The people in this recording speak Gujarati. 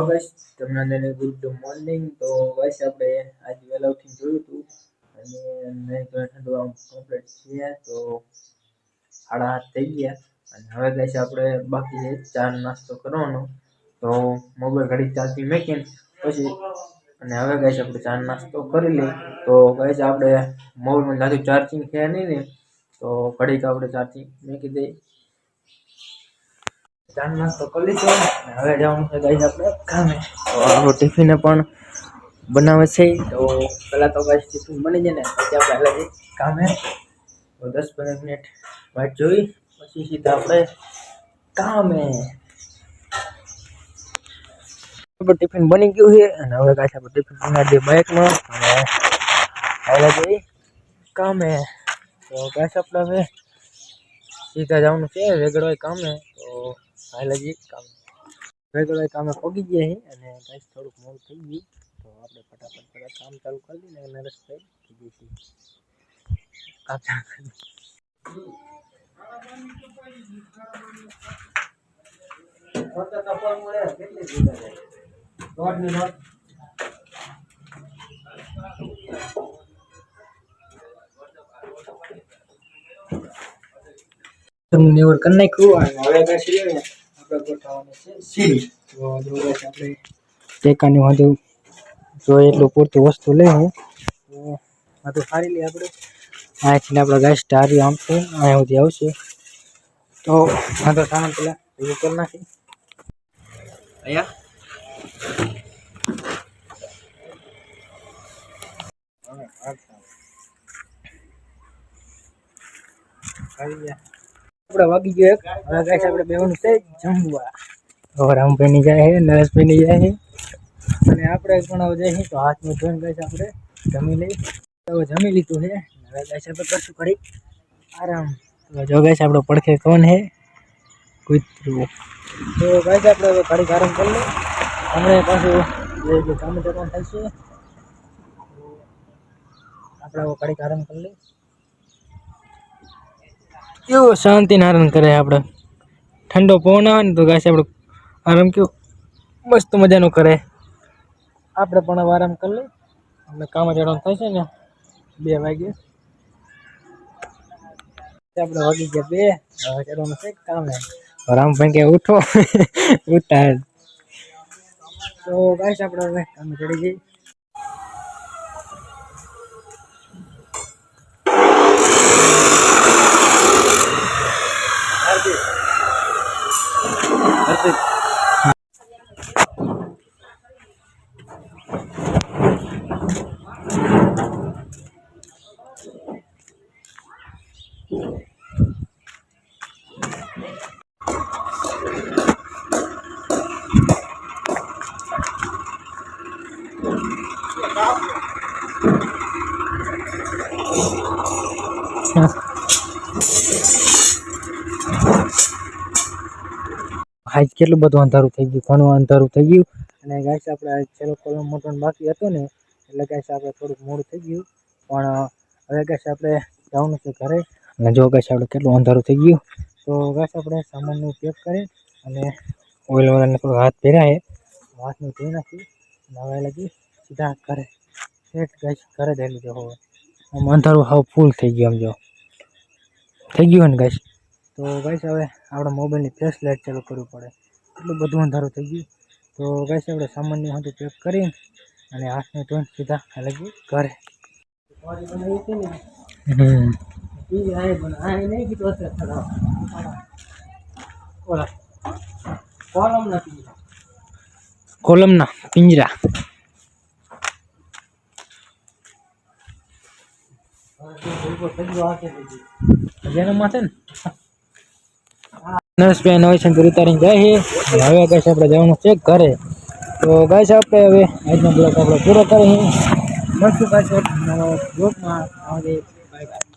गाइस તમને ગુડ મોર્નિંગ। તો ગાइस આપણે આજ વેલા ઉઠીને જોયું હતું અને નહીં તો ઠંડુ આમ કમ્પ્લીટ થયા તો 8:30 થઈ ગયા અને હવે ગાइस આપણે બાકી છે ચા નાસ્તો કરવાનો। તો મોબાઈલ ઘડી ચાર્જિંગ મૂકીને પછી અને હવે ગાइस આપણે ચા નાસ્તો કરી લઈએ। તો ગાइस આપણે મોબાઈલમાં જાજુ ચાર્જિંગ છે નહીં ને તો ઘડીક આપણે ચાર્જિંગ મૂકી દઈએ। ચા નાસ્તો કરી લીધો અને હવે જવાનું છે ગાइस આપણે કામે। તો આપણો ટિફિન પણ બનાવે છે। તો પહેલા તો ગાइस ટિફિન બની જાય ને પછી આપણે હાલે જઈએ કામે। તો 10-15 મિનિટ વાટ જોઈ પછી સીધા આપણે કામે। આપણું ટિફિન બની ગયું છે અને હવે ગાइस આપણે ટિફિન બનાવી દઈએ બાઇકમાં અને હાલે જઈએ કામે। તો ગાइस આપણે હવે સીધા જવાનું છે વેગડવાય કામે। તો હાલે જઈએ કામે। વેગડવાય કામે પહોંચી ગયા છે અને ગાइस થોડુંક મોડું થઈ ગયું તો આપણે ફટાફટ પહેલાં કામ ચાલુ કરી દઈએ અને નરેશભાઈ કીધી છે કામ ચાલુ કરી નિવર કરી નાખ્યું અને હવે ગાइस આપણે ગોઠવવાનું છે સીડી। તો જો ગાइस આપણે ટેકાની વાંધો જો એટલું પૂરતી વસ્તુ લેવું તો આ તો સારી લે આપણે અહીંથી આપણે ગાइस ટારી આમ છે અહીંયા સુધી આવશે। તો આ તો સામાન પેલા ભેગું કરી નાખી અહીંયા આપણે વાગી ગયો એક હવે ગાइस આપણે બેવાનું છે જમવા। તો રામભાઈ ની જાય છે નરેશભાઈ ની જાય છે અને આપણે પણ હવે જાય તો હાથમાં જોઈને ગાइस આપણે જમી લઈ। તો જમી લીધું છે હવે ગાइस આપણે કરશું ઘડી આરામ। તો જો गाइस આપણો પડખે કોણ છે કૂતરું। તો गाइस આપણે હવે ઘડી આરામ કરી લઈએ હમણાં પાછું જે કામ જવાનું થશે આપણે હવે ઘડી આરામ કરી લઈએ। કેવો શાંતિ આરામ કરે આપણે ઠંડો પવન આવે ને તો ગાइस આપણે આરામ કેવો મસ્ત મજાનો કરે। આપણે પણ હવે આરામ કરી લઈએ અમે કામ જવાનું થશે ને 2 વાગે આપણે વાગી ગયા 2 હવે જવાનું છે કામે। રામભાઈ કે ઉઠો ઉઠાડ। તો ગાइस આપણે હવે કામે ચડી જઈએ। આજ કેટલું બધું અંધારું થઈ ગયું, ઘણું અંધારું થઈ ગયું. અને ગાઈસ આપણે છેલ્લો કોલમ મોટવાનું બાકી હતો ને એટલે ગાઈસ આપણે થોડુંક મોડું થઈ ગયું. પણ હવે ગાઈસ આપણે જવાનું છે ઘરે. અને જો ગાઈસ આપણે કેટલું અંધારું થઈ ગયું તો ગાઈસ આપણે સામાનનું પેક કરી અને ઓઇલ વાળાને થોડો હાથ પહેર્યા છે, હાથનું ધોઈ નાખી અને હવે લગી સીધા ઘરે સેટ ગાઈસ ઘરે જઈ લીધો. હવે આમ અંધારું હાવ ફૂલ થઈ ગયું. આમ જો થઈ ગયું ને ગાઈસ. તો ગાઈસ હવે આપણે મોબાઈલની ફ્લેશ લાઇટ ચાલુ કરવી પડે, એટલું બધું અંધારું થઈ ગયું. તો ગાઈસ આપણે સામાનની હાથું પેક કરી અને હાથને ધોઈને સીધા લગી ઘરે. કોલમના પિંજરા જેના માથે ને નરેશભાઈ નવેશંકર ઉતારીને જાય છે. હવે ગાઈસ આપણે જવાનું છે ઘરે. તો ગાઈસ આપણે હવે આજનો બ્લોગ આપણે પૂરો કરીએ. મળશું ગાઈસ નવા બ્લોગમાં. Bye bye.